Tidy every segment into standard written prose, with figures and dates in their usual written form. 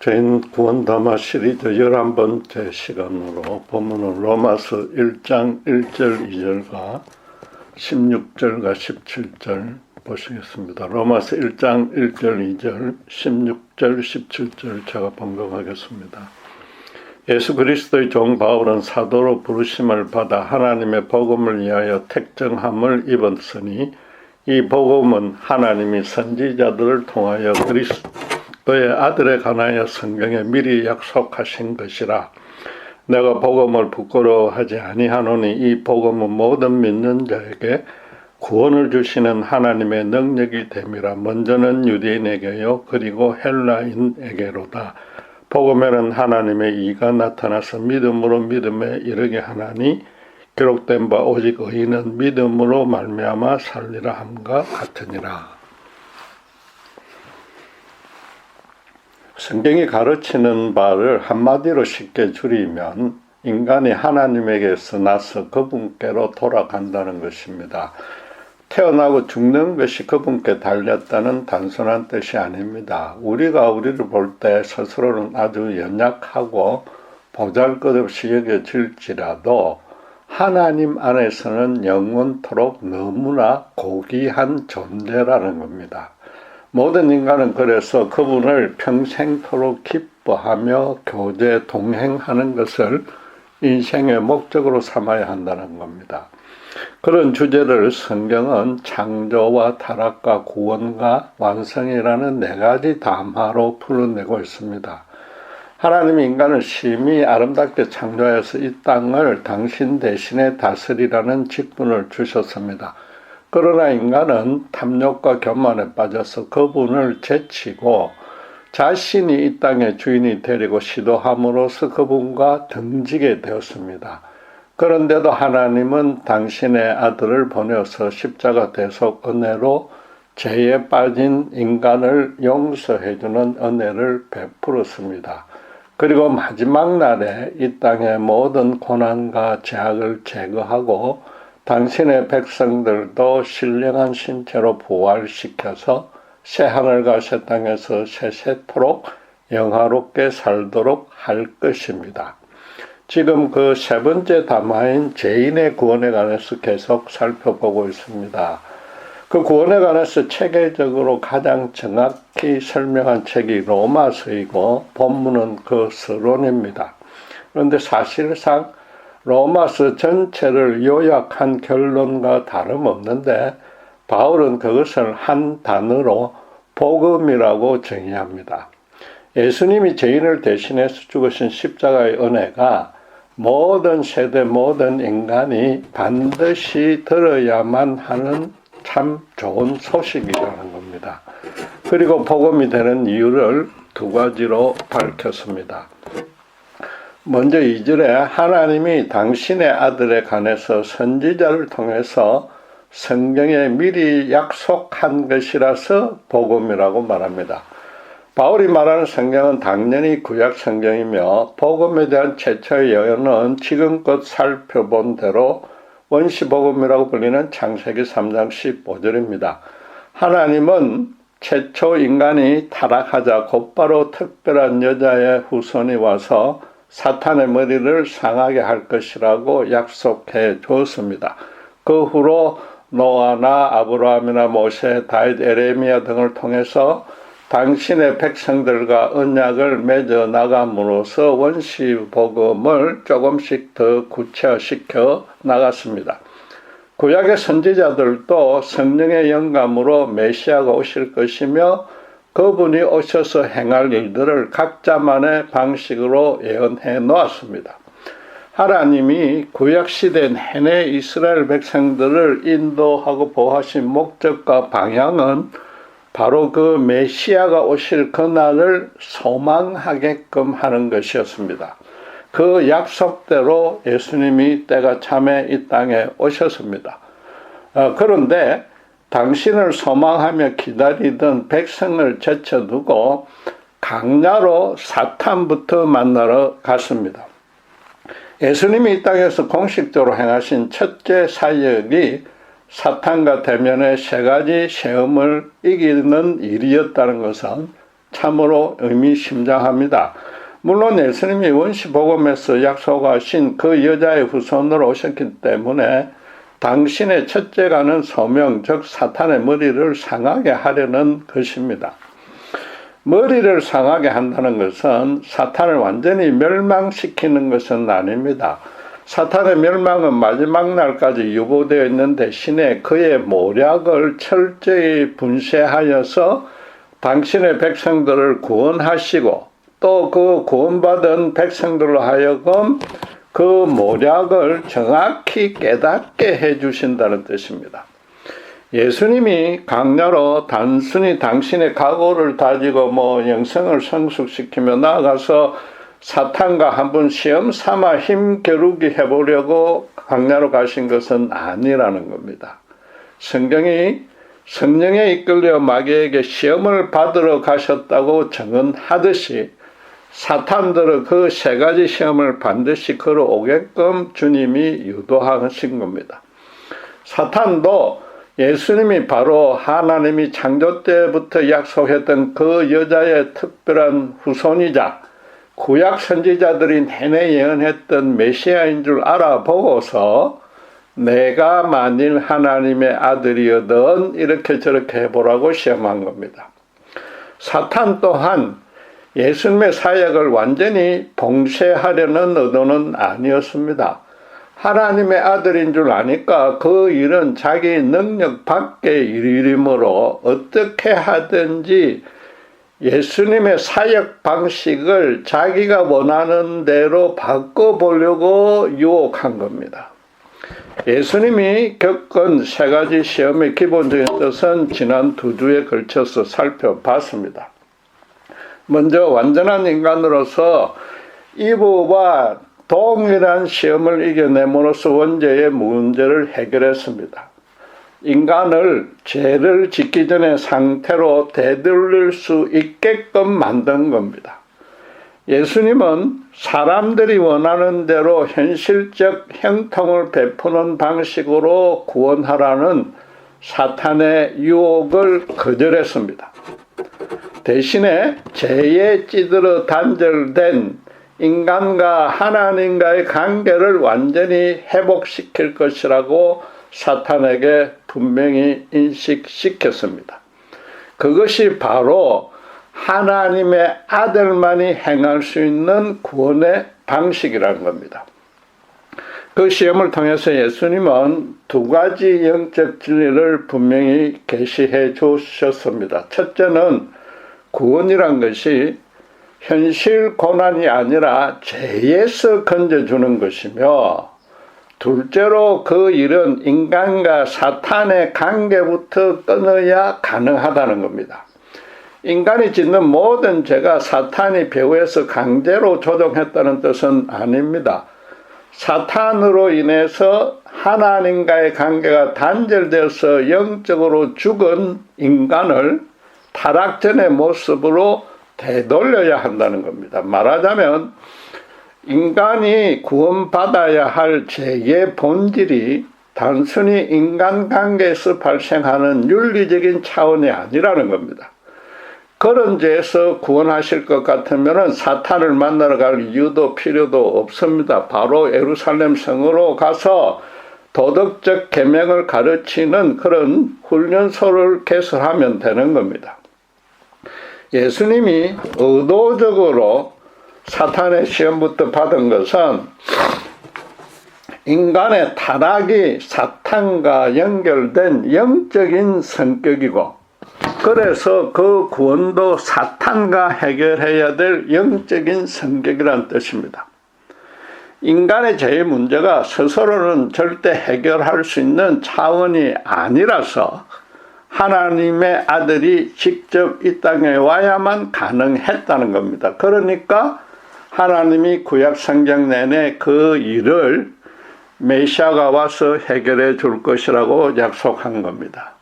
저희는 구원담화 시리즈 11번째 시간으로 본문은 로마서 1장 1절 2절과 16절과 17절 보시겠습니다. 로마서 1장 1절 2절 16절 17절 제가 번역하겠습니다. 예수 그리스도의 종 바울은 사도로 부르심을 받아 하나님의 복음을 위하여 택정함을 입었으니 이 복음은 하나님이 선지자들을 통하여 그리스도의 아들에 관하여 성경에 미리 약속하신 것이라. 내가 복음을 부끄러워하지 아니하노니 이 복음은 모든 믿는 자에게 구원을 주시는 하나님의 능력이 됨이라. 먼저는 유대인에게요 그리고 헬라인에게로다. 복음에는 하나님의 의가 나타나서 믿음으로 믿음에 이르게 하나니 기록된 바 오직 의인은 믿음으로 말미암아 살리라 함과 같으니라. 성경이 가르치는 바를 한마디로 쉽게 줄이면 인간이 하나님에게서 나서 그분께로 돌아간다는 것입니다. 태어나고 죽는 것이 그분께 달렸다는 단순한 뜻이 아닙니다. 우리가 우리를 볼 때 스스로는 아주 연약하고 보잘것없이 여겨질지라도 하나님 안에서는 영원토록 너무나 고귀한 존재라는 겁니다. 모든 인간은 그래서 그분을 평생토록 기뻐하며 교제 동행하는 것을 인생의 목적으로 삼아야 한다는 겁니다. 그런 주제를 성경은 창조와 타락과 구원과 완성이라는 네 가지 담화로 풀어내고 있습니다. 하나님이 인간을 심히 아름답게 창조하여서 이 땅을 당신 대신에 다스리라는 직분을 주셨습니다. 그러나 인간은 탐욕과 교만에 빠져서 그분을 제치고 자신이 이 땅의 주인이 되려고 시도함으로써 그분과 등지게 되었습니다. 그런데도 하나님은 당신의 아들을 보내어서 십자가 대속 은혜로 죄에 빠진 인간을 용서해주는 은혜를 베풀었습니다. 그리고 마지막 날에 이 땅의 모든 고난과 죄악을 제거하고 당신의 백성들도 신령한 신체로 부활시켜서 새하늘과 새 땅에서 세세토록 영화롭게 살도록 할 것입니다. 지금 그 세 번째 담화인 죄인의 구원에 관해서 계속 살펴보고 있습니다. 그 구원에 관해서 체계적으로 가장 정확히 설명한 책이 로마서이고 본문은 그 서론입니다. 그런데 사실상 로마서 전체를 요약한 결론과 다름없는데 바울은 그것을 한 단어로 복음이라고 정의합니다. 예수님이 죄인을 대신해서 죽으신 십자가의 은혜가 모든 세대 모든 인간이 반드시 들어야만 하는 참 좋은 소식이라는 겁니다. 그리고 복음이 되는 이유를 두 가지로 밝혔습니다. 먼저 2절에 하나님이 당신의 아들에 관해서 선지자를 통해서 성경에 미리 약속한 것이라서 복음이라고 말합니다. 바울이 말하는 성경은 당연히 구약 성경이며 복음에 대한 최초의 예언은 지금껏 살펴본 대로 원시복음이라고 불리는 창세기 3장 15절입니다. 하나님은 최초 인간이 타락하자 곧바로 특별한 여자의 후손이 와서 사탄의 머리를 상하게 할 것이라고 약속해 주었습니다. 그 후로 노아나 아브라함이나 모세, 다윗, 에레미야 등을 통해서 당신의 백성들과 언약을 맺어 나감으로써 원시복음을 조금씩 더 구체화시켜 나갔습니다. 구약의 선지자들도 성령의 영감으로 메시아가 오실 것이며 그분이 오셔서 행할 일들을 각자만의 방식으로 예언해 놓았습니다. 하나님이 구약시대 내내 이스라엘 백성들을 인도하고 보호하신 목적과 방향은 바로 그 메시아가 오실 그날을 소망하게끔 하는 것이었습니다. 그 약속대로 예수님이 때가 참에 이 땅에 오셨습니다. 그런데 당신을 소망하며 기다리던 백성을 제쳐두고 강야로 사탄부터 만나러 갔습니다. 예수님이 이 땅에서 공식적으로 행하신 첫째 사역이 사탄과 대면의 세 가지 시험을 이기는 일이었다는 것은 참으로 의미심장합니다. 물론 예수님이 원시복음에서 약속하신 그 여자의 후손으로 오셨기 때문에 당신의 첫째가는 소명, 즉 사탄의 머리를 상하게 하려는 것입니다. 머리를 상하게 한다는 것은 사탄을 완전히 멸망시키는 것은 아닙니다. 사탄의 멸망은 마지막 날까지 유보되어 있는 대신에 그의 모략을 철저히 분쇄하여서 당신의 백성들을 구원하시고 또 그 구원받은 백성들로 하여금 그 모략을 정확히 깨닫게 해주신다는 뜻입니다. 예수님이 강야로 단순히 당신의 각오를 다지고 영성을 성숙시키며 나아가서 사탄과 한번 시험 삼아 힘겨루기 해보려고 강야로 가신 것은 아니라는 겁니다. 성경이 성령에 이끌려 마귀에게 시험을 받으러 가셨다고 증언하듯이 사탄들은 그 세 가지 시험을 반드시 걸어오게끔 주님이 유도하신 겁니다. 사탄도 예수님이 바로 하나님이 창조 때부터 약속했던 그 여자의 특별한 후손이자 구약 선지자들이 내내 예언했던 메시아인 줄 알아보고서 내가 만일 하나님의 아들이어든 이렇게 저렇게 해보라고 시험한 겁니다. 사탄 또한 예수님의 사역을 완전히 봉쇄하려는 의도는 아니었습니다. 하나님의 아들인 줄 아니까 그 일은 자기 능력 밖의 일이므로 어떻게 하든지 예수님의 사역 방식을 자기가 원하는 대로 바꿔보려고 유혹한 겁니다. 예수님이 겪은 세 가지 시험의 기본적인 뜻은 지난 2주에 걸쳐서 살펴봤습니다. 먼저 완전한 인간으로서 이브와 동일한 시험을 이겨냄으로써 원죄의 문제를 해결했습니다. 인간을 죄를 짓기 전의 상태로 되돌릴 수 있게끔 만든 겁니다. 예수님은 사람들이 원하는 대로 현실적 형통을 베푸는 방식으로 구원하라는 사탄의 유혹을 거절했습니다. 대신에 죄에 찌들어 단절된 인간과 하나님과의 관계를 완전히 회복시킬 것이라고 사탄에게 분명히 인식시켰습니다. 그것이 바로 하나님의 아들만이 행할 수 있는 구원의 방식이라는 겁니다. 그 시험을 통해서 예수님은 두 가지 영적 진리를 분명히 계시해 주셨습니다. 첫째는 구원이란 것이 현실 고난이 아니라 죄에서 건져주는 것이며, 둘째로 그 일은 인간과 사탄의 관계부터 끊어야 가능하다는 겁니다. 인간이 짓는 모든 죄가 사탄이 배후에서 강제로 조종했다는 뜻은 아닙니다. 사탄으로 인해서 하나님과의 관계가 단절되어서 영적으로 죽은 인간을 타락전의 모습으로 되돌려야 한다는 겁니다. 말하자면 인간이 구원받아야 할 죄의 본질이 단순히 인간관계에서 발생하는 윤리적인 차원이 아니라는 겁니다. 그런 죄에서 구원하실 것 같으면 사탄을 만나러 갈 이유도 필요도 없습니다. 바로 예루살렘 성으로 가서 도덕적 계명을 가르치는 그런 훈련소를 개설하면 되는 겁니다. 예수님이 의도적으로 사탄의 시험부터 받은 것은 인간의 타락이 사탄과 연결된 영적인 성격이고, 그래서 그 구원도 사탄과 해결해야 될 영적인 성격이라는 뜻입니다. 인간의 죄의 문제가 스스로는 절대 해결할 수 있는 차원이 아니라서 하나님의 아들이 직접 이 땅에 와야만 가능했다는 겁니다. 그러니까 하나님이 구약 성경 내내 그 일을 메시아가 와서 해결해 줄 것이라고 약속한 겁니다.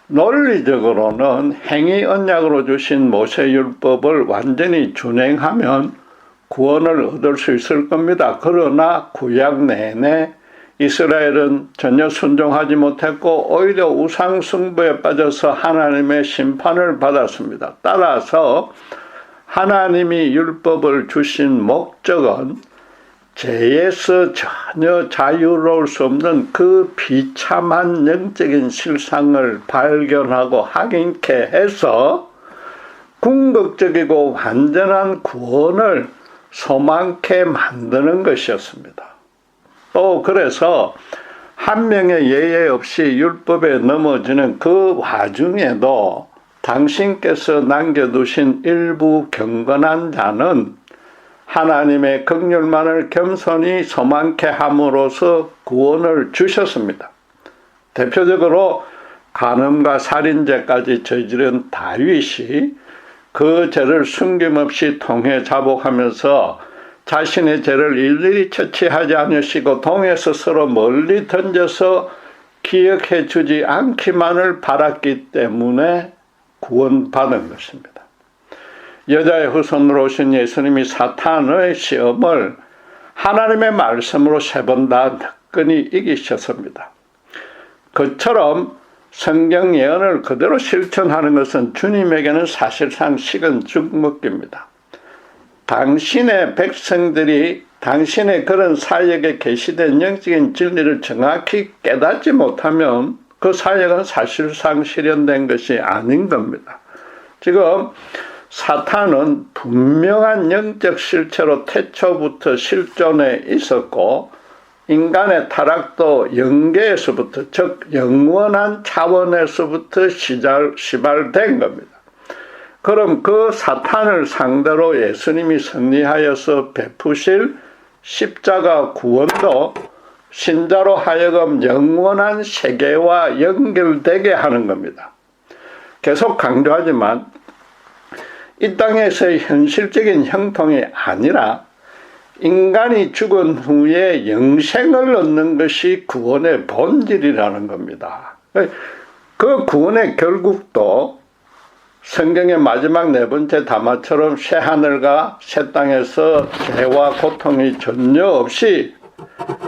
논리적으로는 행위 언약으로 주신 모세율법을 완전히 준행하면 구원을 얻을 수 있을 겁니다. 그러나 구약 내내 이스라엘은 전혀 순종하지 못했고 오히려 우상 숭배에 빠져서 하나님의 심판을 받았습니다. 따라서 하나님이 율법을 주신 목적은 죄에서 전혀 자유로울 수 없는 그 비참한 영적인 실상을 발견하고 확인케 해서 궁극적이고 완전한 구원을 소망케 만드는 것이었습니다. 또 그래서 한 명의 예외 없이 율법에 넘어지는 그 와중에도 당신께서 남겨두신 일부 경건한 자는 하나님의 긍휼만을 겸손히 소망케 함으로써 구원을 주셨습니다. 대표적으로 간음과 살인죄까지 저지른 다윗이 그 죄를 숨김없이 통해 자복하면서 자신의 죄를 일일이 처치하지 않으시고 동에서 서로 멀리 던져서 기억해 주지 않기만을 바랐기 때문에 구원받은 것입니다. 여자의 후손으로 오신 예수님이 사탄의 시험을 하나님의 말씀으로 3번 다 너끈히 이기셨습니다. 그처럼 성경 예언을 그대로 실천하는 것은 주님에게는 사실상 식은 죽 먹기입니다. 당신의 백성들이 당신의 그런 사역에 계시된 영적인 진리를 정확히 깨닫지 못하면 그 사역은 사실상 실현된 것이 아닌 겁니다. 지금 사탄은 분명한 영적 실체로 태초부터 실존해 있었고 인간의 타락도 영계에서부터 즉 영원한 차원에서부터 시발된 겁니다. 그럼 그 사탄을 상대로 예수님이 승리하여서 베푸실 십자가 구원도 신자로 하여금 영원한 세계와 연결되게 하는 겁니다. 계속 강조하지만 이 땅에서의 현실적인 형통이 아니라 인간이 죽은 후에 영생을 얻는 것이 구원의 본질이라는 겁니다. 그 구원의 결국도 성경의 마지막 4번째 담화처럼 새하늘과 새 땅에서 죄와 고통이 전혀 없이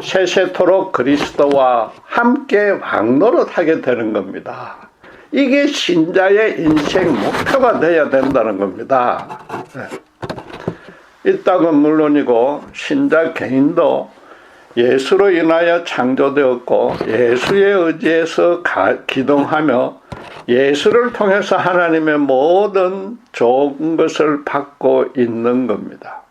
세세토록 그리스도와 함께 왕노릇하게 되는 겁니다. 이게 신자의 인생 목표가 되어야 된다는 겁니다. 이 땅은 물론이고 신자 개인도 예수로 인하여 창조되었고 예수의 의지에서 기동하며 예수를 통해서 하나님의 모든 좋은 것을 받고 있는 겁니다.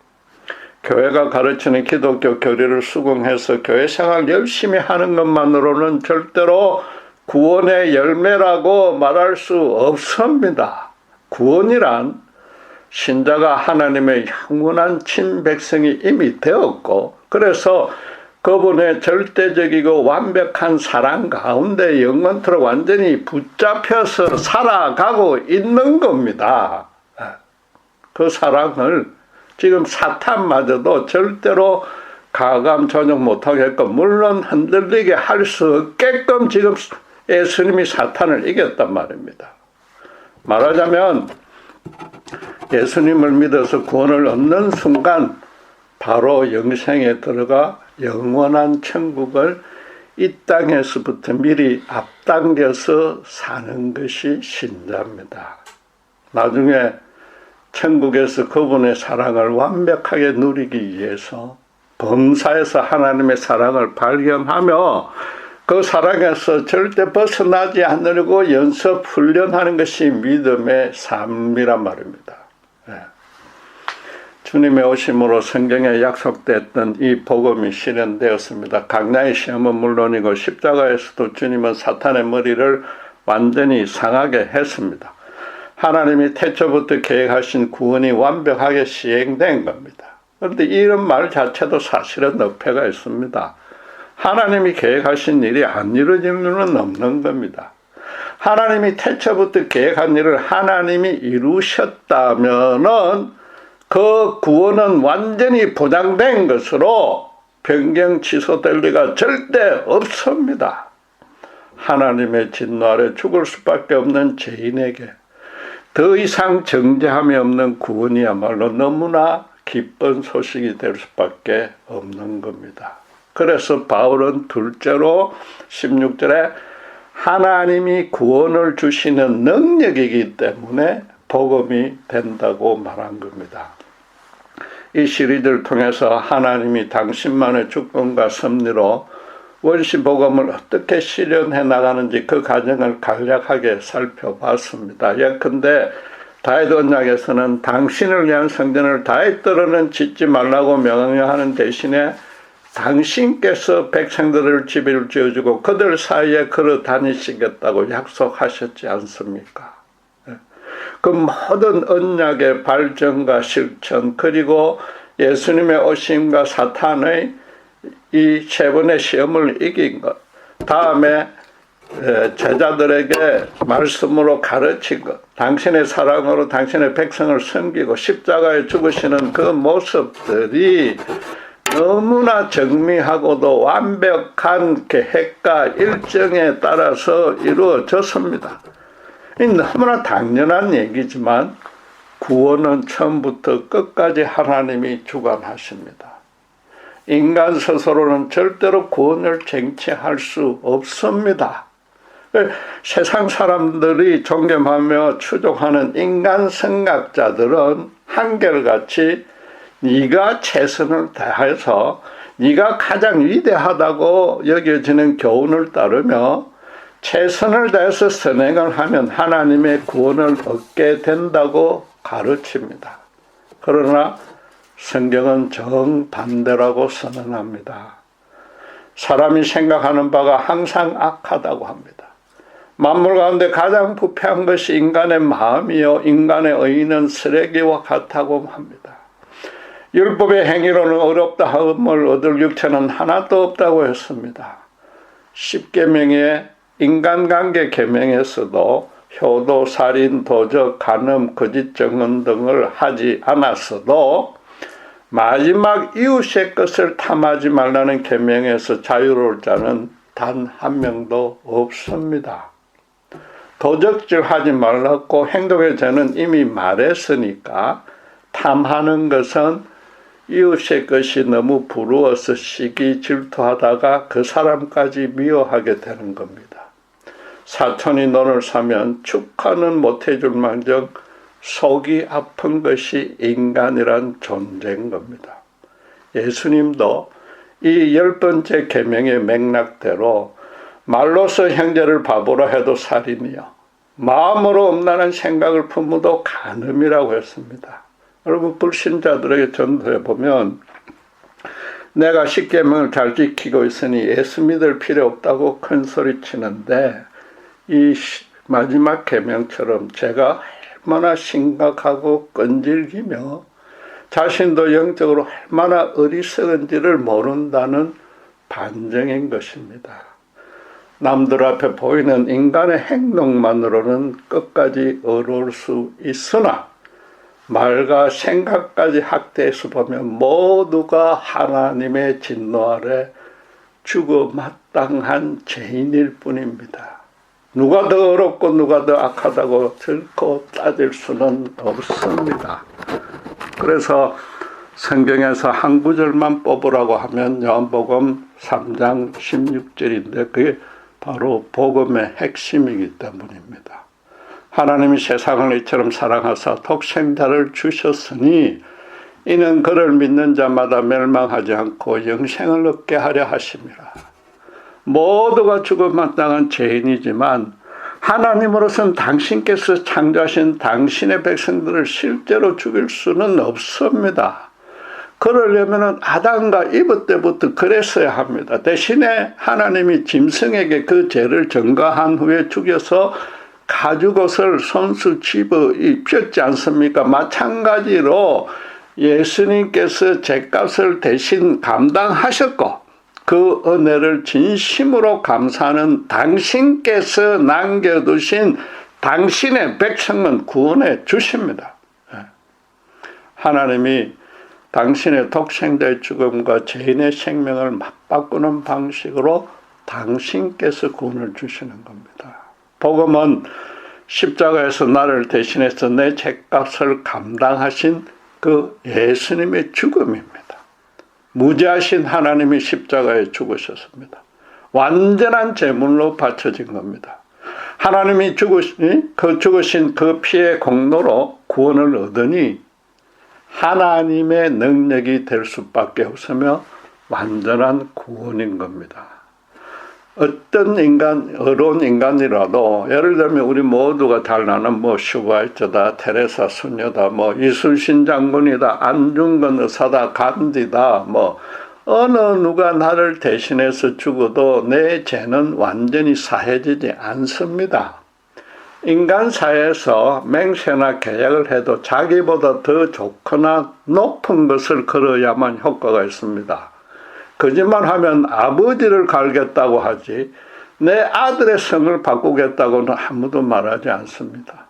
교회가 가르치는 기독교 교리를 수긍해서 교회 생활 열심히 하는 것만으로는 절대로 구원의 열매라고 말할 수 없습니다. 구원이란 신자가 하나님의 영원한 친백성이 이미 되었고 그래서 그분의 절대적이고 완벽한 사랑 가운데 영원토록 완전히 붙잡혀서 살아가고 있는 겁니다. 그 사랑을 지금 사탄마저도 절대로 가감 조정 못하게끔 물론 흔들리게 할 수 없게끔 지금 예수님이 사탄을 이겼단 말입니다. 말하자면 예수님을 믿어서 구원을 얻는 순간 바로 영생에 들어가 영원한 천국을 이 땅에서부터 미리 앞당겨서 사는 것이 신자입니다. 나중에 천국에서 그분의 사랑을 완벽하게 누리기 위해서 범사에서 하나님의 사랑을 발견하며 그 사랑에서 절대 벗어나지 않으려고 연습 훈련하는 것이 믿음의 삶이란 말입니다. 주님의 오심으로 성경에 약속됐던 이 복음이 실현되었습니다. 강나의 시험은 물론이고 십자가에서도 주님은 사탄의 머리를 완전히 상하게 했습니다. 하나님이 태초부터 계획하신 구원이 완벽하게 시행된 겁니다. 그런데 이런 말 자체도 사실은 어폐가 있습니다. 하나님이 계획하신 일이 안 이루어지는 일은 없는 겁니다. 하나님이 태초부터 계획한 일을 하나님이 이루셨다면은 그 구원은 완전히 보장된 것으로 변경 취소될 리가 절대 없습니다. 하나님의 진노 아래 죽을 수밖에 없는 죄인에게 더 이상 정죄함이 없는 구원이야말로 너무나 기쁜 소식이 될 수밖에 없는 겁니다. 그래서 바울은 둘째로 16절에 하나님이 구원을 주시는 능력이기 때문에 복음이 된다고 말한 겁니다. 이 시리즈를 통해서 하나님이 당신만의 주권과 섭리로 원시 복음을 어떻게 실현해 나가는지 그 과정을 간략하게 살펴봤습니다. 예컨대 다윗 언약에서는 당신을 위한 성전을 다윗 들어는 짓지 말라고 명령하는 대신에 당신께서 백성들을 집을 지어주고 그들 사이에 걸어 다니시겠다고 약속하셨지 않습니까? 그 모든 언약의 발전과 실천, 그리고 예수님의 오심과 사탄의 이 세 번의 시험을 이긴 것, 다음에 제자들에게 말씀으로 가르친 것, 당신의 사랑으로 당신의 백성을 섬기고 십자가에 죽으시는 그 모습들이 너무나 정밀하고도 완벽한 계획과 일정에 따라서 이루어졌습니다. 너무나 당연한 얘기지만 구원은 처음부터 끝까지 하나님이 주관하십니다. 인간 스스로는 절대로 구원을 쟁취할 수 없습니다. 세상 사람들이 존경하며 추종하는 인간 선각자들은 한결같이 네가 최선을 다해서 네가 가장 위대하다고 여겨지는 교훈을 따르며 최선을 다해서 선행을 하면 하나님의 구원을 얻게 된다고 가르칩니다. 그러나 성경은 정반대라고 선언합니다. 사람이 생각하는 바가 항상 악하다고 합니다. 만물 가운데 가장 부패한 것이 인간의 마음이요 인간의 의는 쓰레기와 같다고 합니다. 율법의 행위로는 어렵다 함을 얻을 육체는 하나도 없다고 했습니다. 십계명의 인간관계 계명에서도 효도, 살인, 도적, 간음, 거짓 증언 등을 하지 않았어도 마지막 이웃의 것을 탐하지 말라는 계명에서 자유로울 자는 단 한 명도 없습니다. 도적질 하지 말라고 행동의 죄는 이미 말했으니까 탐하는 것은 이웃의 것이 너무 부러워서 시기 질투하다가 그 사람까지 미워하게 되는 겁니다. 사촌이 너를 사면 축하는 못해줄 망정 속이 아픈 것이 인간이란 존재인 겁니다. 예수님도 이 10번째 계명의 맥락대로 말로서 형제를 바보로 해도 살인이요 마음으로 음란한 생각을 품어도 간음이라고 했습니다. 여러분 불신자들에게 전도해 보면 내가 십계명을 잘 지키고 있으니 예수 믿을 필요 없다고 큰 소리 치는데 이 마지막 계명처럼 제가 얼마나 심각하고 끈질기며 자신도 영적으로 얼마나 어리석은지를 모른다는 반증인 것입니다. 남들 앞에 보이는 인간의 행동만으로는 끝까지 어려울 수 있으나 말과 생각까지 학대해서 보면 모두가 하나님의 진노 아래 죽어 마땅한 죄인일 뿐입니다. 누가 더 어렵고 누가 더 악하다고 결코 따질 수는 없습니다. 그래서 성경에서 한 구절만 뽑으라고 하면 요한복음 3장 16절인데 그게 바로 복음의 핵심이기 때문입니다. 하나님이 세상을 이처럼 사랑하사 독생자를 주셨으니 이는 그를 믿는 자마다 멸망하지 않고 영생을 얻게 하려 하심이라. 모두가 죽어 마땅한 죄인이지만 하나님으로서는 당신께서 창조하신 당신의 백성들을 실제로 죽일 수는 없습니다. 그러려면 아담과 이브 때부터 그랬어야 합니다. 대신에 하나님이 짐승에게 그 죄를 전가한 후에 죽여서 가죽옷을 손수 집어 입혔지 않습니까? 마찬가지로 예수님께서 죄값을 대신 감당하셨고 그 은혜를 진심으로 감사하는 당신께서 남겨두신 당신의 백성은 구원해 주십니다. 하나님이 당신의 독생자의 죽음과 죄인의 생명을 맞바꾸는 방식으로 당신께서 구원을 주시는 겁니다. 복음은 십자가에서 나를 대신해서 내 죄값을 감당하신 그 예수님의 죽음입니다. 무지하신 하나님이 십자가에 죽으셨습니다. 완전한 제물로 바쳐진 겁니다. 하나님이 죽으신 그 피의 공로로 구원을 얻으니 하나님의 능력이 될 수밖에 없으며 완전한 구원인 겁니다. 어떤 어려운 인간이라도, 예를 들면 우리 모두가 잘 아는 슈바이처다, 테레사 수녀다, 이순신 장군이다, 안중근 의사다, 간디다, 어느 누가 나를 대신해서 죽어도 내 죄는 완전히 사해지지 않습니다. 인간 사회에서 맹세나 계약을 해도 자기보다 더 좋거나 높은 것을 걸어야만 효과가 있습니다. 거짓말하면 아버지를 갈겠다고 하지 내 아들의 성을 바꾸겠다고는 아무도 말하지 않습니다.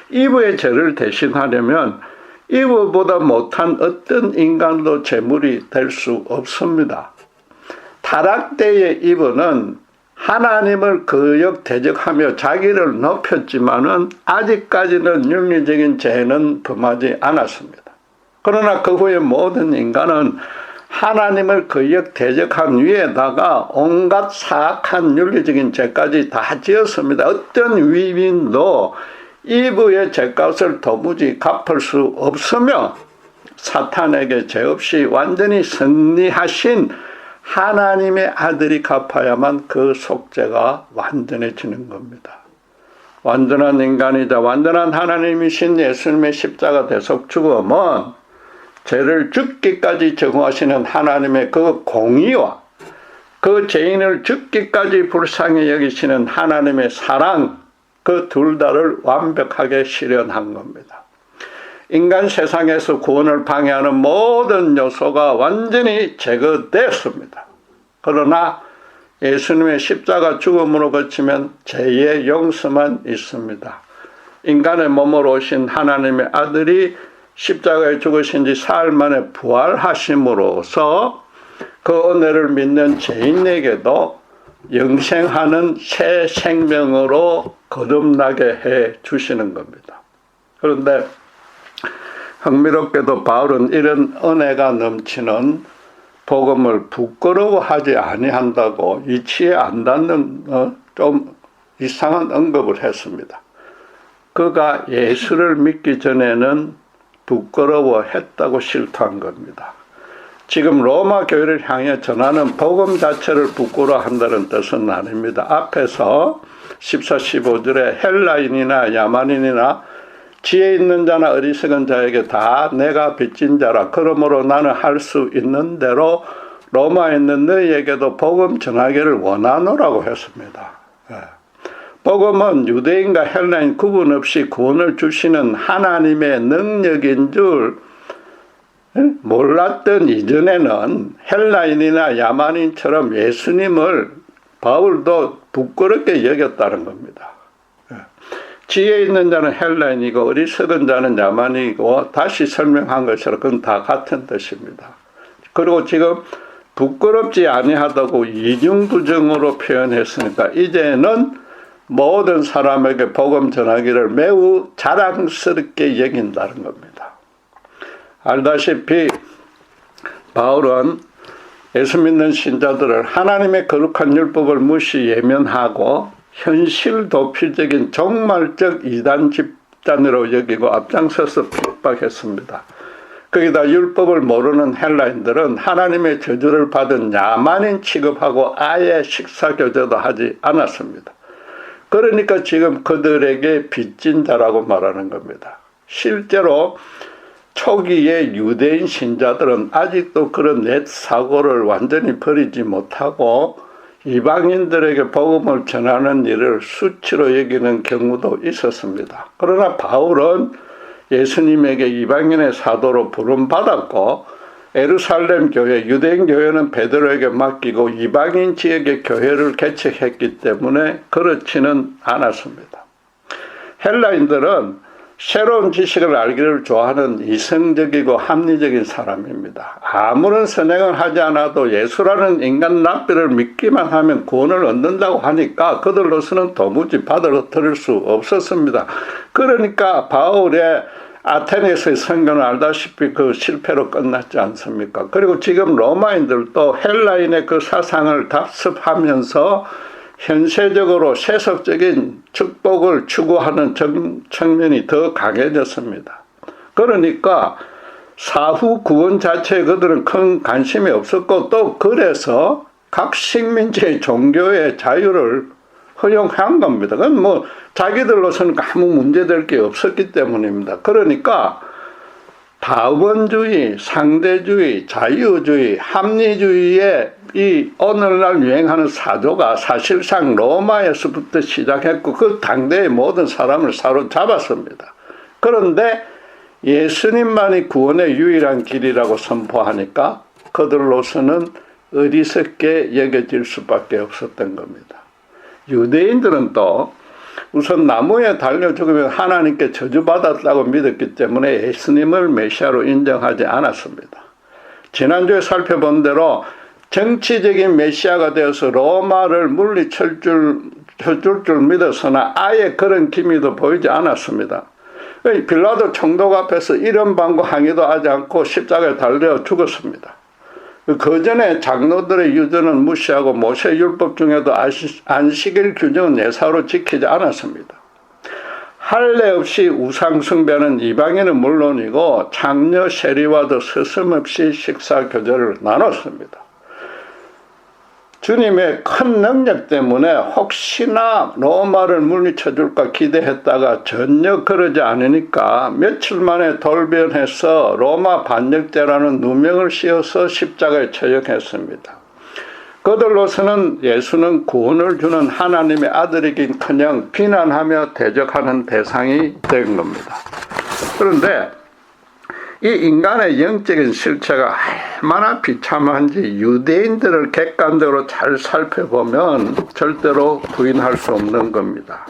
이브의 죄를 대신하려면 이브보다 못한 어떤 인간도 제물이 될 수 없습니다. 타락 때의 이브는 하나님을 거역대적하며 자기를 높였지만은 아직까지는 윤리적인 죄는 범하지 않았습니다. 그러나 그 후에 모든 인간은 하나님을 거역대적한 위에다가 온갖 사악한 윤리적인 죄까지 다 지었습니다. 어떤 위인도 이브의 죄값을 도무지 갚을 수 없으며 사탄에게 죄 없이 완전히 승리하신 하나님의 아들이 갚아야만 그 속죄가 완전해지는 겁니다. 완전한 인간이자 완전한 하나님이신 예수님의 십자가 대속 죽음은 죄를 죽기까지 정하시는 하나님의 그 공의와 그 죄인을 죽기까지 불쌍히 여기시는 하나님의 사랑, 그 둘 다를 완벽하게 실현한 겁니다. 인간 세상에서 구원을 방해하는 모든 요소가 완전히 제거됐습니다. 그러나 예수님의 십자가 죽음으로 거치면 죄의 용서만 있습니다. 인간의 몸으로 오신 하나님의 아들이 십자가에 죽으신 지 사흘 만에 부활하심으로써 그 은혜를 믿는 죄인에게도 영생하는 새 생명으로 거듭나게 해 주시는 겁니다. 그런데 흥미롭게도 바울은 이런 은혜가 넘치는 복음을 부끄러워하지 아니한다고 이치에 안 닿는 좀 이상한 언급을 했습니다. 그가 예수를 믿기 전에는 부끄러워했다고 실토한 겁니다. 지금 로마 교회를 향해 전하는 복음 자체를 부끄러워한다는 뜻은 아닙니다. 앞에서 14, 15절에 헬라인이나 야만인이나 지혜 있는 자나 어리석은 자에게 다 내가 빚진 자라. 그러므로 나는 할 수 있는 대로 로마에 있는 너희에게도 복음 전하기를 원하노라고 했습니다. 복음은 유대인과 헬라인 구분 없이 구원을 주시는 하나님의 능력인 줄 몰랐던 이전에는 헬라인이나 야만인처럼 예수님을 바울도 부끄럽게 여겼다는 겁니다. 지혜 있는 자는 헬라인이고 어리석은 자는 야만이고 다시 설명한 것처럼 그건 다 같은 뜻입니다. 그리고 지금 부끄럽지 아니하다고 이중부정으로 표현했으니까 이제는 모든 사람에게 복음 전하기를 매우 자랑스럽게 여긴다는 겁니다. 알다시피 바울은 예수 믿는 신자들을 하나님의 거룩한 율법을 무시 예면하고 현실 도피적인 종말적 이단 집단으로 여기고 앞장서서 핍박했습니다. 거기다 율법을 모르는 헬라인들은 하나님의 저주를 받은 야만인 취급하고 아예 식사교제도 하지 않았습니다. 그러니까 지금 그들에게 빚진 자라고 말하는 겁니다. 실제로 초기의 유대인 신자들은 아직도 그런 옛 사고를 완전히 버리지 못하고 이방인들에게 복음을 전하는 일을 수치로 여기는 경우도 있었습니다. 그러나 바울은 예수님에게 이방인의 사도로 부름받았고 예루살렘 교회, 유대인 교회는 베드로에게 맡기고 이방인 지역의 교회를 개척했기 때문에 그렇지는 않았습니다. 헬라인들은 새로운 지식을 알기를 좋아하는 이성적이고 합리적인 사람입니다. 아무런 선행을 하지 않아도 예수라는 인간 랍비를 믿기만 하면 구원을 얻는다고 하니까 그들로서는 도무지 받아들일 수 없었습니다. 그러니까 바울의 아테네에서의 선교는 알다시피 그 실패로 끝났지 않습니까? 그리고 지금 로마인들도 헬라인의 그 사상을 답습하면서 현세적으로 세속적인 축복을 추구하는 측면이 더 강해졌습니다. 그러니까 사후 구원 자체에 그들은 큰 관심이 없었고, 또 그래서 각 식민지의 종교의 자유를 허용한 겁니다. 그건 뭐 자기들로서는 아무 문제될 게 없었기 때문입니다. 그러니까 다원주의, 상대주의, 자유주의, 합리주의의 이 오늘날 유행하는 사조가 사실상 로마에서부터 시작했고 그 당대의 모든 사람을 사로잡았습니다. 그런데 예수님만이 구원의 유일한 길이라고 선포하니까 그들로서는 어리석게 여겨질 수밖에 없었던 겁니다. 유대인들은 또 우선 나무에 달려 죽으면 하나님께 저주받았다고 믿었기 때문에 예수님을 메시아로 인정하지 않았습니다. 지난주에 살펴본 대로 정치적인 메시아가 되어서 로마를 물리칠 줄 믿었으나 아예 그런 기미도 보이지 않았습니다. 빌라도 총독 앞에서 이런 방구 항의도 하지 않고 십자가에 달려 죽었습니다. 그 전에 장로들의 유전은 무시하고 모세 율법 중에도 안식일 규정은 예사로 지키지 않았습니다. 할례 없이 우상 숭배는 이방인은 물론이고 창녀 세리와도 서슴없이 식사 교제를 나눴습니다. 주님의 큰 능력 때문에 혹시나 로마를 물리쳐 줄까 기대했다가 전혀 그러지 않으니까 며칠 만에 돌변해서 로마 반역죄라는 누명을 씌워서 십자가에 처형했습니다. 그들로서는 예수는 구원을 주는 하나님의 아들이긴커녕 비난하며 대적하는 대상이 된 겁니다. 그런데 이 인간의 영적인 실체가 얼마나 비참한지 유대인들을 객관적으로 잘 살펴보면 절대로 부인할 수 없는 겁니다.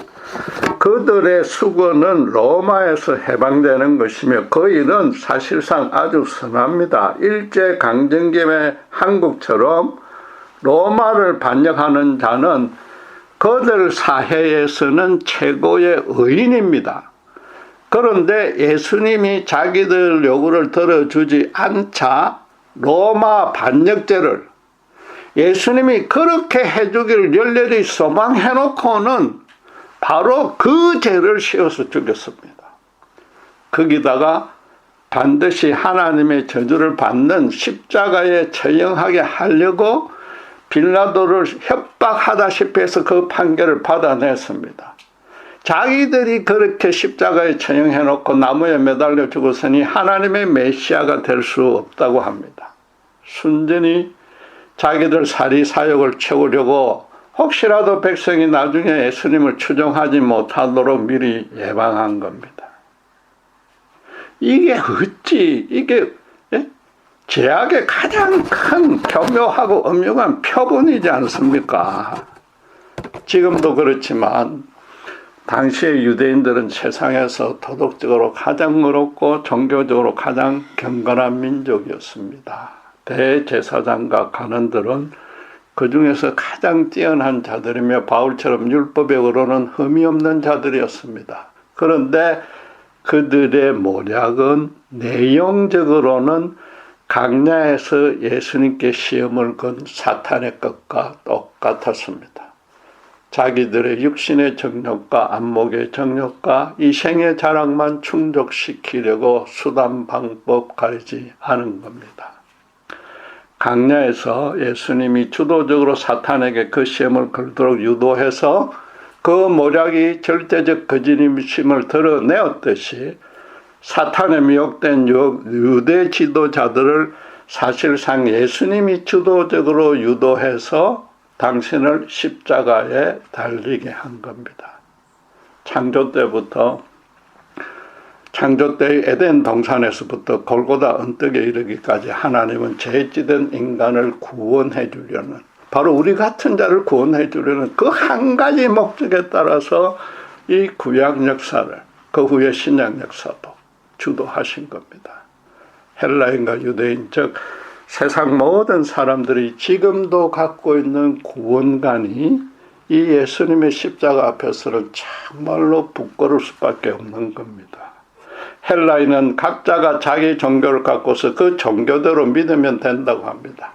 그들의 수고는 로마에서 해방되는 것이며 그 일은 사실상 아주 선합니다. 일제강점기의 한국처럼 로마를 반역하는 자는 그들 사회에서는 최고의 의인입니다. 그런데 예수님이 자기들 요구를 들어주지 않자 로마 반역죄를 예수님이 그렇게 해주기를 열렬히 소망해놓고는 바로 그 죄를 씌워서 죽였습니다. 거기다가 반드시 하나님의 저주를 받는 십자가에 처형하게 하려고 빌라도를 협박하다시피 해서 그 판결을 받아냈습니다. 자기들이 그렇게 십자가에 처형해놓고 나무에 매달려 죽었으니 하나님의 메시아가 될 수 없다고 합니다. 순전히 자기들 사리 사욕을 채우려고 혹시라도 백성이 나중에 예수님을 추종하지 못하도록 미리 예방한 겁니다. 이게 어찌 이게 죄악의 가장 큰 교묘하고 엄중한 표본이지 않습니까? 지금도 그렇지만 당시의 유대인들은 세상에서 도덕적으로 가장 어렵고 종교적으로 가장 경건한 민족이었습니다. 대제사장과 간원들은 그 중에서 가장 뛰어난 자들이며 바울처럼 율법적으로는 흠이 없는 자들이었습니다. 그런데 그들의 모략은 내용적으로는 강야에서 예수님께 시험을 건 사탄의 것과 똑같았습니다. 자기들의 육신의 정욕과 안목의 정욕과 이생의 자랑만 충족시키려고 수단 방법 가리지 않은 겁니다. 강야에서 예수님이 주도적으로 사탄에게 그 시험을 걸도록 유도해서 그 모략이 절대적 거짓임을 드러내었듯이 사탄에 미혹된 유대 지도자들을 사실상 예수님이 주도적으로 유도해서 당신을 십자가에 달리게 한 겁니다. 창조 때의 에덴 동산에서부터 골고다 언덕에 이르기까지 하나님은 죄짓은 인간을 구원해 주려는, 바로 우리 같은 자를 구원해 주려는 그 한 가지 목적에 따라서 이 구약 역사를, 그 후에 신약 역사도 주도하신 겁니다. 헬라인과 유대인, 즉 세상 모든 사람들이 지금도 갖고 있는 구원관이 이 예수님의 십자가 앞에서는 정말로 부끄러울 수밖에 없는 겁니다. 헬라인은 각자가 자기 종교를 갖고서 그 종교대로 믿으면 된다고 합니다.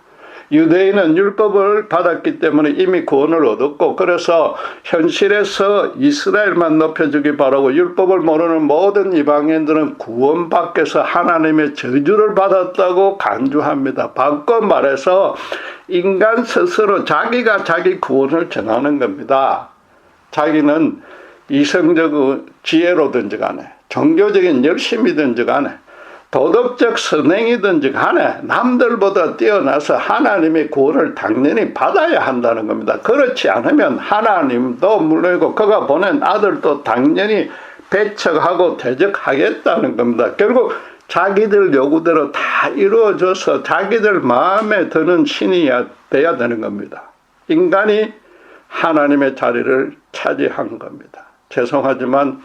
유대인은 율법을 받았기 때문에 이미 구원을 얻었고, 그래서 현실에서 이스라엘만 높여주기 바라고 율법을 모르는 모든 이방인들은 구원 밖에서 하나님의 저주를 받았다고 간주합니다. 바꿔 말해서 인간 스스로 자기가 자기 구원을 전하는 겁니다. 자기는 이성적 지혜로든지 간에, 종교적인 열심이든지 간에, 도덕적 선행이든지 간에 남들보다 뛰어나서 하나님의 구원을 당연히 받아야 한다는 겁니다. 그렇지 않으면 하나님도 물론이고 그가 보낸 아들도 당연히 배척하고 대적하겠다는 겁니다. 결국 자기들 요구대로 다 이루어져서 자기들 마음에 드는 신이 돼야 되는 겁니다. 인간이 하나님의 자리를 차지한 겁니다. 죄송하지만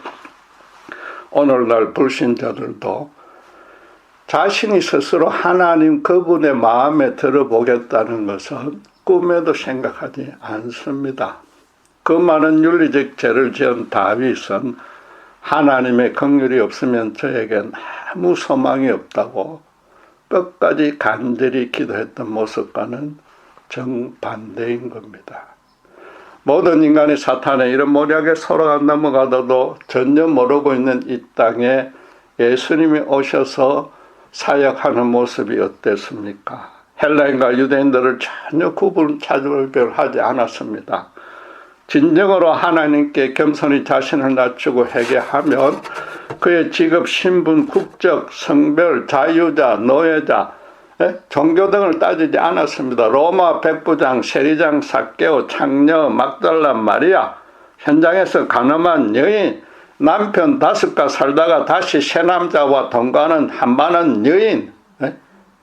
오늘날 불신자들도 자신이 스스로 하나님 그분의 마음에 들어보겠다는 것은 꿈에도 생각하지 않습니다. 그 많은 윤리적 죄를 지은 다윗은 하나님의 긍휼이 없으면 저에겐 아무 소망이 없다고 끝까지 간절히 기도했던 모습과는 정반대인 겁니다. 모든 인간이 사탄의 이런 모략에 서로가 넘어가도 전혀 모르고 있는 이 땅에 예수님이 오셔서 사역하는 모습이 어땠습니까? 헬라인과 유대인들을 전혀 차별하지 않았습니다. 진정으로 하나님께 겸손히 자신을 낮추고 회개하면 그의 직업, 신분, 국적, 성별, 자유자, 노예자, 종교 등을 따지지 않았습니다. 로마 백부장, 세리장, 삭개오, 창녀, 막달라 마리아, 현장에서 가늠한 여인, 남편 5가 살다가 다시 새 남자와 동거하는 한반은 여인,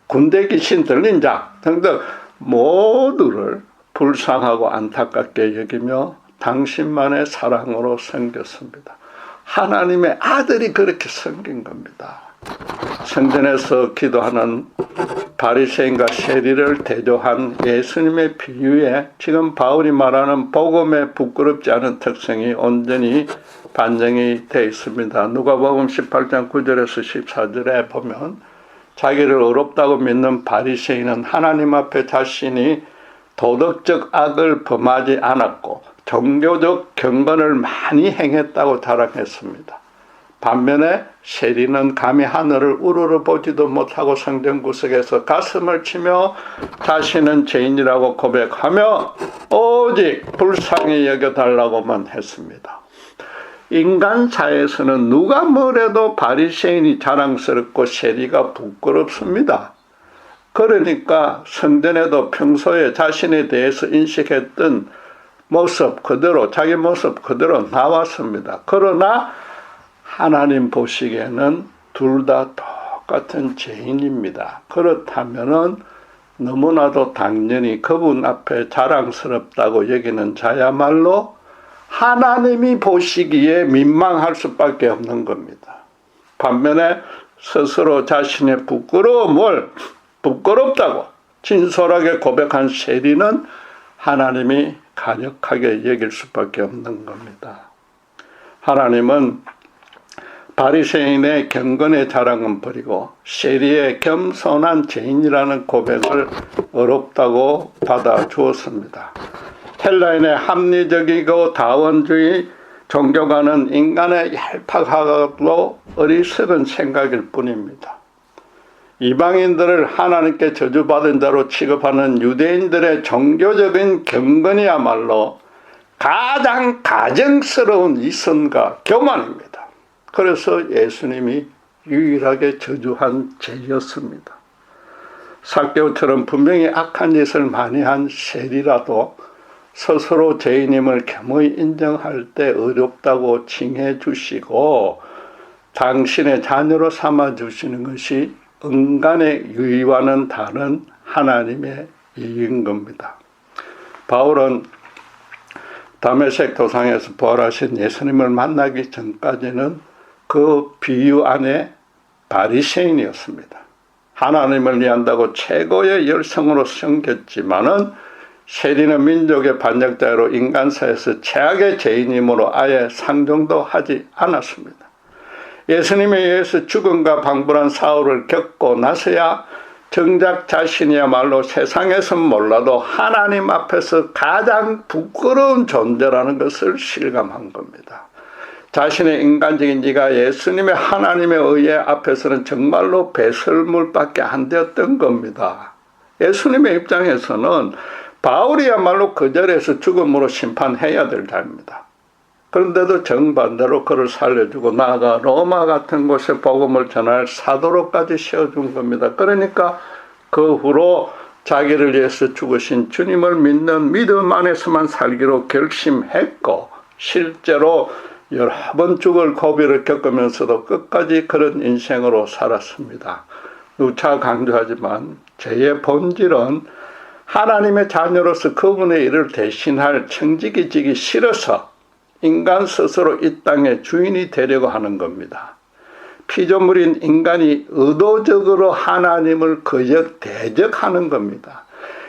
군대 귀신 들린 자 등등 모두를 불쌍하고 안타깝게 여기며 당신만의 사랑으로 섬겼습니다. 하나님의 아들이 그렇게 섬긴 겁니다. 성전에서 기도하는 바리새인과 세리를 대조한 예수님의 비유에 지금 바울이 말하는 복음에 부끄럽지 않은 특성이 온전히 반영이 되어 있습니다. 누가복음 18장 9절에서 14절에 보면 자기를 어렵다고 믿는 바리새인은 하나님 앞에 자신이 도덕적 악을 범하지 않았고 종교적 경건을 많이 행했다고 자랑했습니다. 반면에 세리는 감히 하늘을 우러러 보지도 못하고 성전 구석에서 가슴을 치며 자신은 죄인이라고 고백하며 오직 불쌍히 여겨달라고만 했습니다. 인간사에서는 누가 뭐래도 바리새인이 자랑스럽고 세리가 부끄럽습니다. 그러니까 성전에도 평소에 자신에 대해서 인식했던 모습 그대로, 자기 모습 그대로 나왔습니다. 그러나 하나님 보시기에는 둘 다 똑같은 죄인입니다. 그렇다면은 너무나도 당연히 그분 앞에 자랑스럽다고 여기는 자야말로 하나님이 보시기에 민망할 수밖에 없는 겁니다. 반면에 스스로 자신의 부끄러움을 부끄럽다고 진솔하게 고백한 세리는 하나님이 가력하게 여길 수밖에 없는 겁니다. 하나님은 바리새인의 경건의 자랑은 버리고 세리의 겸손한 죄인이라는 고백을 어렵다고 받아주었습니다. 헬라인의 합리적이고 다원주의 종교가는 인간의 얄팍하고 어리석은 생각일 뿐입니다. 이방인들을 하나님께 저주받은 자로 취급하는 유대인들의 종교적인 경건이야말로 가장 가증스러운 이선과 교만입니다. 그래서 예수님이 유일하게 저주한 죄였습니다. 삭개오처럼 분명히 악한 짓을 많이 한 세리라도 스스로 죄인임을 겸허히 인정할 때 어렵다고 칭해 주시고 당신의 자녀로 삼아 주시는 것이 인간의 유의와는 다른 하나님의 일인 겁니다. 바울은 다메섹 도상에서 부활하신 예수님을 만나기 전까지는 그 비유 안에 바리새인이었습니다. 하나님을 위한다고 최고의 열성으로 섬겼지만은 세리는 민족의 반역자로 인간사에서 최악의 죄인이므로 아예 상종도 하지 않았습니다. 예수님에 의해서 죽음과 방불한 사울을 겪고 나서야 정작 자신이야말로 세상에서 몰라도 하나님 앞에서 가장 부끄러운 존재라는 것을 실감한 겁니다. 자신의 인간적인 지가 예수님의 하나님의 의에 앞에서는 정말로 배설물밖에 안 되었던 겁니다. 예수님의 입장에서는 바울이야말로 그 자리에서 죽음으로 심판해야 될 자입니다. 그런데도 정반대로 그를 살려주고 나아가 로마 같은 곳에 복음을 전할 사도로까지 세워준 겁니다. 그러니까 그 후로 자기를 위해서 죽으신 주님을 믿는 믿음 안에서만 살기로 결심했고 실제로 여러 번 죽을 고비를 겪으면서도 끝까지 그런 인생으로 살았습니다. 누차 강조하지만 죄의 본질은 하나님의 자녀로서 그분의 일을 대신할 청지기 지기 싫어서 인간 스스로 이 땅의 주인이 되려고 하는 겁니다. 피조물인 인간이 의도적으로 하나님을 대적하는 겁니다.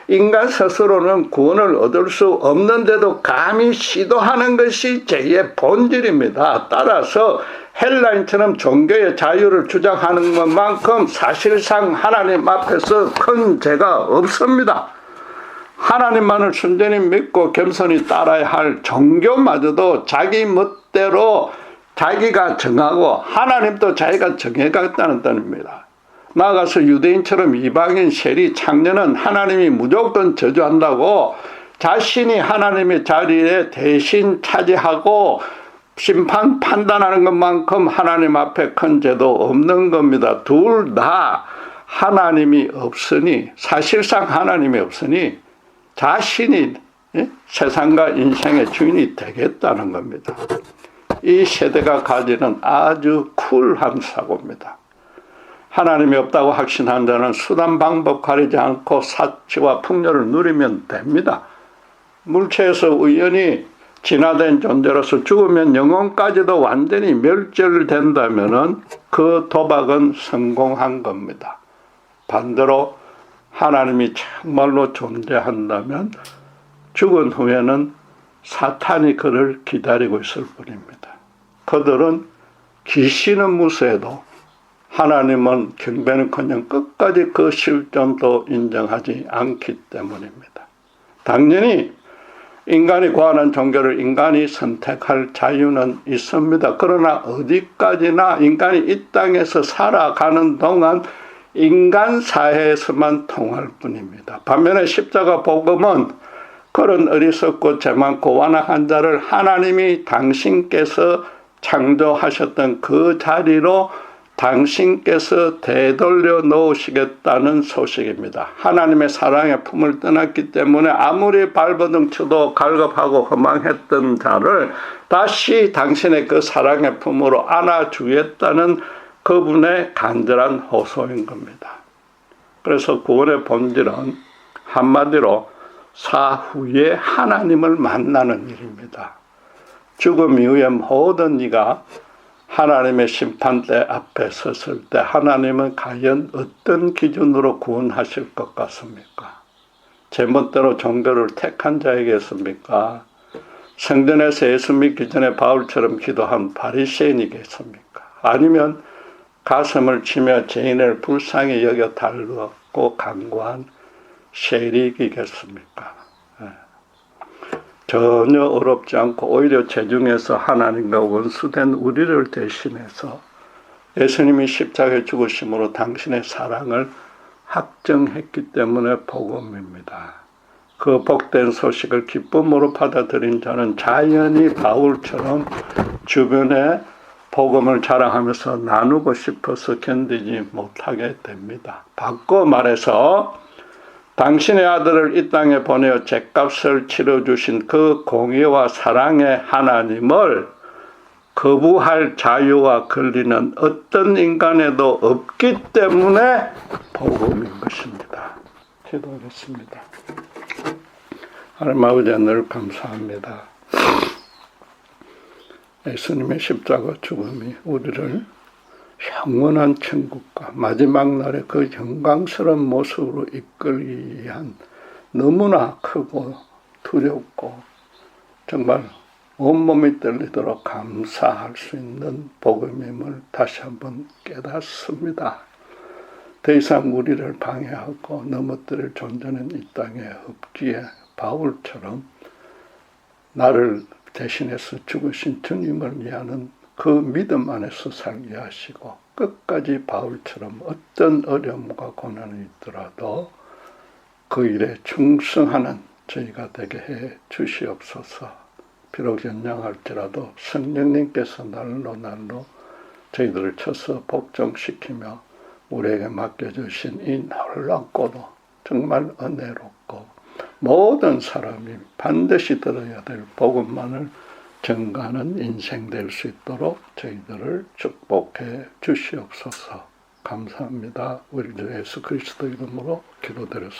인간 스스로는 구원을 얻을 수 없는데도 감히 시도하는 것이 죄의 본질입니다. 따라서 헬라인처럼 종교의 자유를 주장하는 것만큼 사실상 하나님 앞에서 큰 죄가 없습니다. 하나님만을 순전히 믿고 겸손히 따라야 할 종교마저도 자기 멋대로 자기가 정하고 하나님도 자기가 정해갔다는 뜻입니다. 나아가서 유대인처럼 이방인 세리 창녀는 하나님이 무조건 저주한다고 자신이 하나님의 자리에 대신 차지하고 심판 판단하는 것만큼 하나님 앞에 큰 죄도 없는 겁니다. 둘 다 하나님이 없으니 사실상 하나님이 없으니 자신이 세상과 인생의 주인이 되겠다는 겁니다. 이 세대가 가지는 아주 쿨한 사고입니다. 하나님이 없다고 확신한 자는 수단 방법 가리지 않고 사치와 풍요를 누리면 됩니다. 물체에서 우연히 진화된 존재로서 죽으면 영혼까지도 완전히 멸절된다면 그 도박은 성공한 겁니다. 반대로 하나님이 정말로 존재한다면 죽은 후에는 사탄이 그를 기다리고 있을 뿐입니다. 그들은 귀신은 무수해도 하나님은 경배는커녕 끝까지 그 실존도 인정하지 않기 때문입니다. 당연히 인간이 구하는 종교를 인간이 선택할 자유는 있습니다. 그러나 어디까지나 인간이 이 땅에서 살아가는 동안 인간 사회에서만 통할 뿐입니다. 반면에 십자가 복음은 그런 어리석고 죄 많고 완악한 자를 하나님이 당신께서 창조하셨던 그 자리로 당신께서 되돌려 놓으시겠다는 소식입니다. 하나님의 사랑의 품을 떠났기 때문에 아무리 발버둥 쳐도 갈급하고 허망했던 자를 다시 당신의 그 사랑의 품으로 안아주겠다는 그분의 간절한 호소인 겁니다. 그래서 구원의 본질은 한마디로 사후에 하나님을 만나는 일입니다. 죽음 이후에 모든 이가 하나님의 심판대 앞에 섰을 때 하나님은 과연 어떤 기준으로 구원하실 것 같습니까? 제멋대로 종교를 택한 자에게습니까? 성전에서 예수 믿기 전에 바울처럼 기도한 바리새인이겠습니까? 아니면 가슴을 치며 죄인을 불쌍히 여겨 달고 간구한 세리이겠습니까? 전혀 어렵지 않고 오히려 죄중에서 하나님과 원수된 우리를 대신해서 예수님이 십자가에 죽으심으로 당신의 사랑을 확정했기 때문에 복음입니다. 그 복된 소식을 기쁨으로 받아들인 자는 자연히 바울처럼 주변에 복음을 자랑하면서 나누고 싶어서 견디지 못하게 됩니다. 바꿔 말해서 당신의 아들을 이 땅에 보내어 죗값을 치러주신 그 공의와 사랑의 하나님을 거부할 자유와 권리는 어떤 인간에도 없기 때문에 복음인 것입니다. 기도하겠습니다. 하나님 아버지 늘 감사합니다. 예수님의 십자가 죽음이 우리를 영원한 천국과 마지막 날의 그 영광스러운 모습으로 이끌기 위한 너무나 크고 두렵고 정말 온몸이 떨리도록 감사할 수 있는 복음임을 다시 한번 깨닫습니다. 더 이상 우리를 방해하고 넘어뜨릴 존재는 이 땅에 없기에 바울처럼 나를 대신해서 죽으신 주님을 위하는 그 믿음 안에서 살게 하시고 끝까지 바울처럼 어떤 어려움과 고난이 있더라도 그 일에 충성하는 저희가 되게 해 주시옵소서. 비록 연약할지라도 성령님께서 날로 저희들을 쳐서 복종시키며 우리에게 맡겨주신 이 놀랍고도 정말 은혜롭고 모든 사람이 반드시 들어야 될 복음만을 전가하는 인생 될 수 있도록 저희들을 축복해 주시옵소서. 감사합니다. 우리 주 예수 그리스도 이름으로 기도드렸습니다.